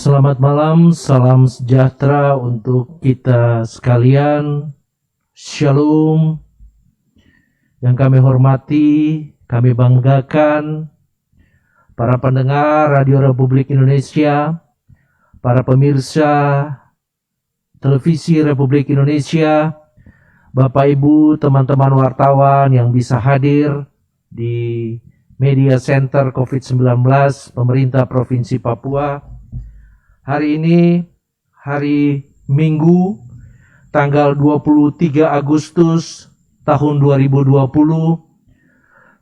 Selamat malam, salam sejahtera untuk kita sekalian. Shalom. Yang kami hormati, kami banggakan para pendengar Radio Republik Indonesia, para pemirsa televisi Republik Indonesia, Bapak Ibu, teman-teman wartawan yang bisa hadir di Media Center COVID-19 Pemerintah Provinsi Papua. Hari ini, hari Minggu, tanggal 23 Agustus tahun 2020,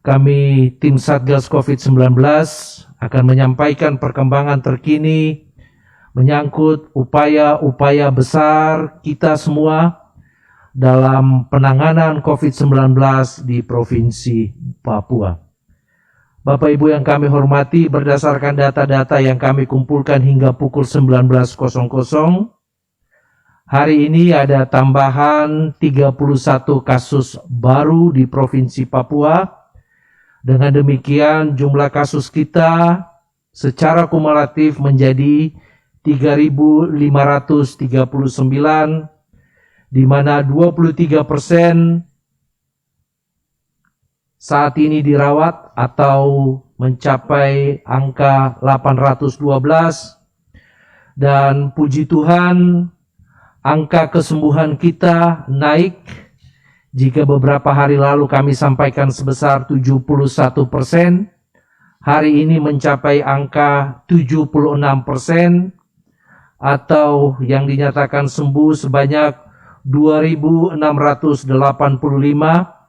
kami tim Satgas COVID-19 akan menyampaikan perkembangan terkini menyangkut upaya-upaya besar kita semua dalam penanganan COVID-19 di Provinsi Papua. Bapak Ibu yang kami hormati, berdasarkan data-data yang kami kumpulkan hingga pukul 19.00, hari ini ada tambahan 31 kasus baru di Provinsi Papua. Dengan demikian jumlah kasus kita secara kumulatif menjadi 3.539, di mana 23% saat ini dirawat atau mencapai angka 812, dan puji Tuhan angka kesembuhan kita naik. Jika beberapa hari lalu kami sampaikan sebesar 71%, hari ini mencapai angka 76%, atau yang dinyatakan sembuh sebanyak 2.685,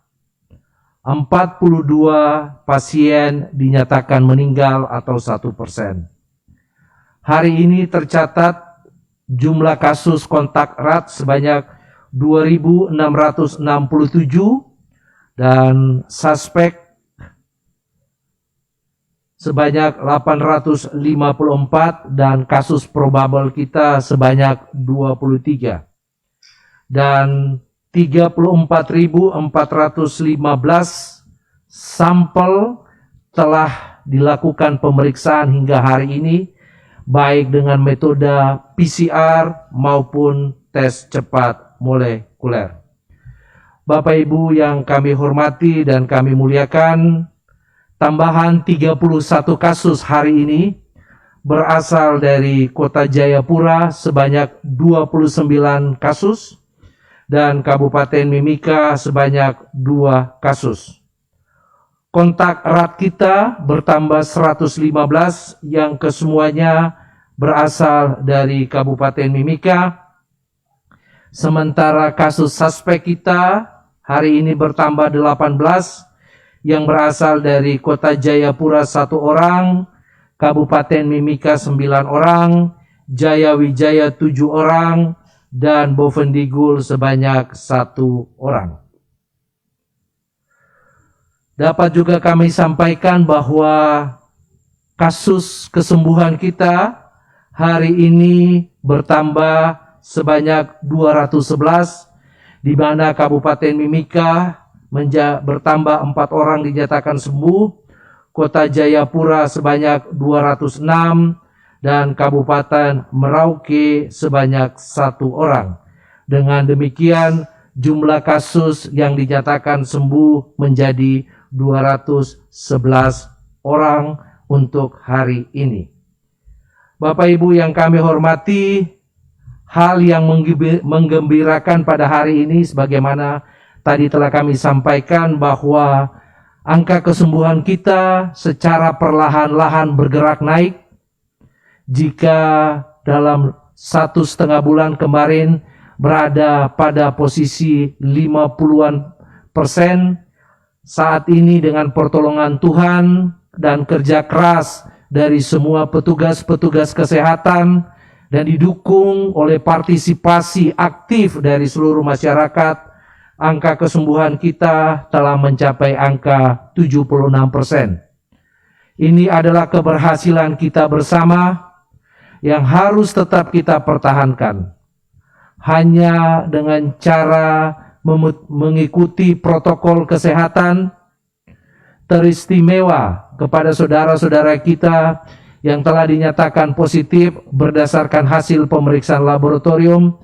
42 pasien dinyatakan meninggal atau 1%. Hari ini tercatat jumlah kasus kontak erat sebanyak 2.667 dan suspek sebanyak 854 dan kasus probable kita sebanyak 23. Dan 34.415 sampel telah dilakukan pemeriksaan hingga hari ini, baik dengan metode PCR maupun tes cepat molekuler. Bapak Ibu yang kami hormati dan kami muliakan, tambahan 31 kasus hari ini berasal dari Kota Jayapura sebanyak 29 kasus, dan Kabupaten Mimika sebanyak 2 kasus. Kontak erat kita bertambah 115 yang kesemuanya berasal dari Kabupaten Mimika. Sementara kasus suspek kita hari ini bertambah 18 yang berasal dari Kota Jayapura 1 orang, Kabupaten Mimika 9 orang, Jaya Wijaya 7 orang, dan Bovendigul sebanyak 1 orang. Dapat juga kami sampaikan bahwa kasus kesembuhan kita hari ini bertambah sebanyak 211, di mana Kabupaten Mimika bertambah 4 orang dinyatakan sembuh, Kota Jayapura sebanyak 206, dan Kabupaten Merauke sebanyak 1 orang. Dengan demikian, jumlah kasus yang dinyatakan sembuh menjadi 211 orang untuk hari ini. Bapak Ibu yang kami hormati, hal yang menggembirakan pada hari ini sebagaimana tadi telah kami sampaikan bahwa angka kesembuhan kita secara perlahan-lahan bergerak naik. Jika dalam 1,5 bulan kemarin berada pada posisi 50-an%, saat ini dengan pertolongan Tuhan dan kerja keras dari semua petugas-petugas kesehatan dan didukung oleh partisipasi aktif dari seluruh masyarakat, angka kesembuhan kita telah mencapai angka 76%. Ini adalah keberhasilan kita bersama yang harus tetap kita pertahankan. Hanya dengan cara mengikuti protokol kesehatan teristimewa kepada saudara-saudara kita yang telah dinyatakan positif berdasarkan hasil pemeriksaan laboratorium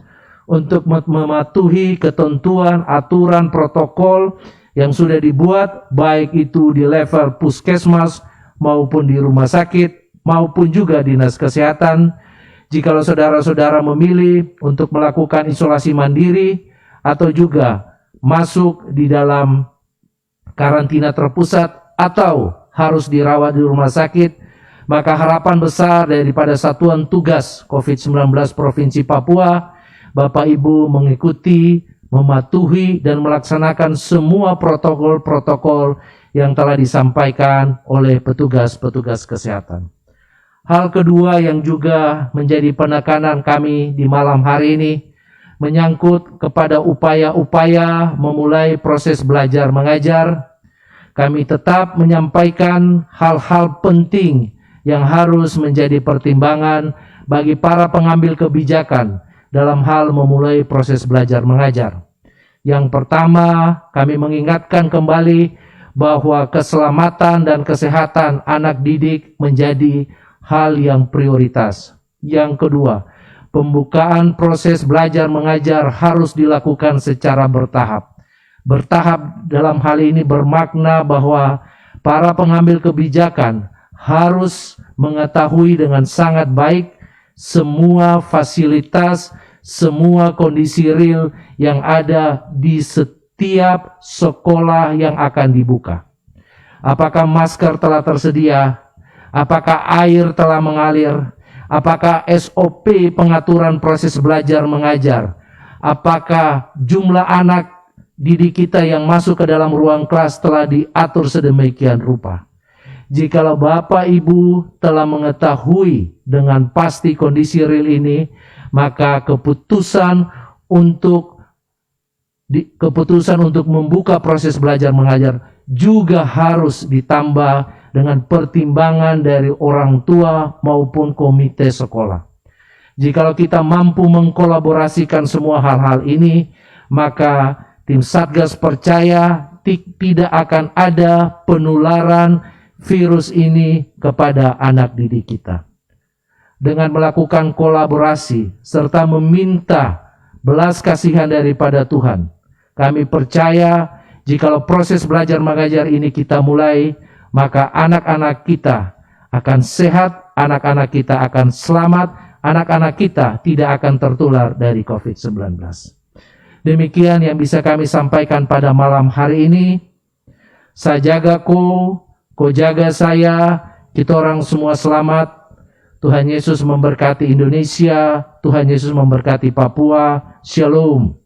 untuk mematuhi ketentuan, aturan, protokol yang sudah dibuat, baik itu di level puskesmas maupun di rumah sakit maupun juga dinas kesehatan. Jikalau saudara-saudara memilih untuk melakukan isolasi mandiri atau juga masuk di dalam karantina terpusat atau harus dirawat di rumah sakit, maka harapan besar daripada Satuan Tugas COVID-19 Provinsi Papua, Bapak Ibu mengikuti, mematuhi, dan melaksanakan semua protokol-protokol yang telah disampaikan oleh petugas-petugas kesehatan. Hal kedua yang juga menjadi penekanan kami di malam hari ini menyangkut kepada upaya-upaya memulai proses belajar mengajar. Kami tetap menyampaikan hal-hal penting yang harus menjadi pertimbangan bagi para pengambil kebijakan dalam hal memulai proses belajar mengajar. Yang pertama, kami mengingatkan kembali bahwa keselamatan dan kesehatan anak didik menjadi hal yang prioritas. Yang kedua, pembukaan proses belajar mengajar harus dilakukan secara bertahap. Bertahap dalam hal ini bermakna bahwa para pengambil kebijakan harus mengetahui dengan sangat baik semua fasilitas, semua kondisi real yang ada di setiap sekolah yang akan dibuka. Apakah masker telah tersedia? Apakah air telah mengalir? Apakah SOP pengaturan proses belajar mengajar? Apakah jumlah anak didik kita yang masuk ke dalam ruang kelas telah diatur sedemikian rupa? Jikalau Bapak Ibu telah mengetahui dengan pasti kondisi real ini, maka keputusan untuk membuka proses belajar mengajar juga harus ditambah dengan pertimbangan dari orang tua maupun komite sekolah. Jikalau kita mampu mengkolaborasikan semua hal-hal ini, maka tim Satgas percaya tidak akan ada penularan virus ini kepada anak didik kita. Dengan melakukan kolaborasi serta meminta belas kasihan daripada Tuhan, kami percaya jikalau proses belajar mengajar ini kita mulai, maka anak-anak kita akan sehat, anak-anak kita akan selamat, anak-anak kita tidak akan tertular dari COVID-19. Demikian yang bisa kami sampaikan pada malam hari ini. Saya jaga ko jaga saya, kita orang semua selamat. Tuhan Yesus memberkati Indonesia, Tuhan Yesus memberkati Papua. Shalom.